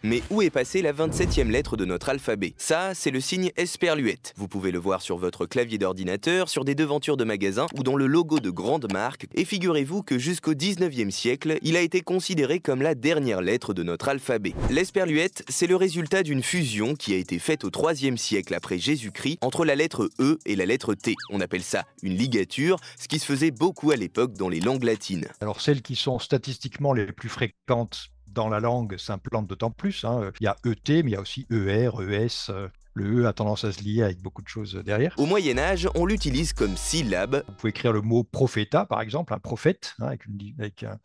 Mais où est passée la 27e lettre de notre alphabet? Ça, c'est le signe esperluette. Vous pouvez le voir sur votre clavier d'ordinateur, sur des devantures de magasins ou dans le logo de grandes marques. Et figurez-vous que jusqu'au 19e siècle, il a été considéré comme la dernière lettre de notre alphabet. L'esperluette, c'est le résultat d'une fusion qui a été faite au 3e siècle après Jésus-Christ entre la lettre E et la lettre T. On appelle ça une ligature, ce qui se faisait beaucoup à l'époque dans les langues latines. Alors, celles qui sont statistiquement les plus fréquentes dans la langue s'implantent d'autant plus, hein. Il y a ET, mais il y a aussi ER, ES. Le E a tendance à se lier avec beaucoup de choses derrière. Au Moyen-Âge, on l'utilise comme syllabe. Vous pouvez écrire le mot prophète, par exemple, un prophète, hein, avec une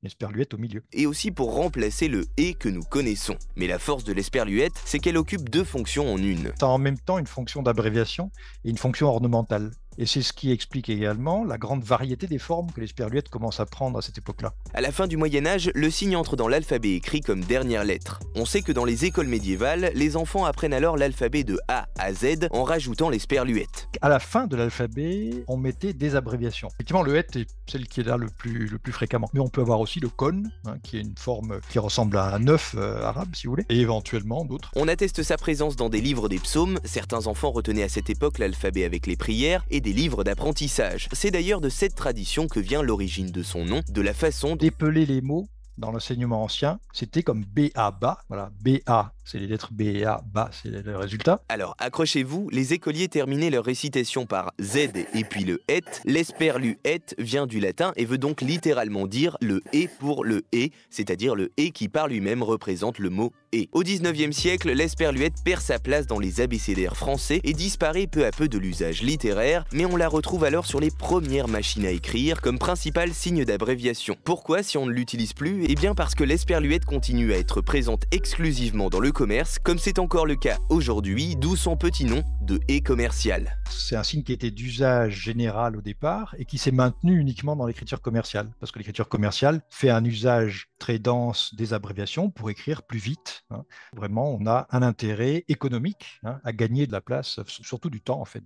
esperluette au milieu. Et aussi pour remplacer le « et » que nous connaissons. Mais la force de l'esperluette, c'est qu'elle occupe deux fonctions en une. Ça a en même temps une fonction d'abréviation et une fonction ornementale. Et c'est ce qui explique également la grande variété des formes que l'esperluette commence à prendre à cette époque-là. À la fin du Moyen-Âge, le signe entre dans l'alphabet écrit comme dernière lettre. On sait que dans les écoles médiévales, les enfants apprennent alors l'alphabet de A à Z en rajoutant l'esperluette. À la fin de l'alphabet, on mettait des abréviations. Effectivement, le het est celle qui est là le plus fréquemment. Mais on peut avoir aussi le kon, hein, qui est une forme qui ressemble à un œuf arabe, si vous voulez, et éventuellement d'autres. On atteste sa présence dans des livres des psaumes. Certains enfants retenaient à cette époque l'alphabet avec les prières et des livres d'apprentissage. C'est d'ailleurs de cette tradition que vient l'origine de son nom, de la façon d'épeler les mots. Dans l'enseignement ancien, c'était comme B-A-Ba. Voilà, B-A, c'est les lettres B et A, Ba, c'est le résultat. Alors, accrochez-vous, les écoliers terminaient leur récitation par Z et puis le et. L'esperluette vient du latin et veut donc littéralement dire le et pour le et, c'est-à-dire le et qui par lui-même représente le mot et. Au 19e siècle, l'esperluette perd sa place dans les abécédaires français et disparaît peu à peu de l'usage littéraire, mais on la retrouve alors sur les premières machines à écrire comme principal signe d'abréviation. Pourquoi si on ne l'utilise plus? Eh bien parce que l'esperluette continue à être présente exclusivement dans le commerce, comme c'est encore le cas aujourd'hui, d'où son petit nom de « et » commercial. C'est un signe qui était d'usage général au départ et qui s'est maintenu uniquement dans l'écriture commerciale, parce que l'écriture commerciale fait un usage très dense des abréviations pour écrire plus vite, hein. Vraiment, on a un intérêt économique, hein, à gagner de la place, surtout du temps en fait.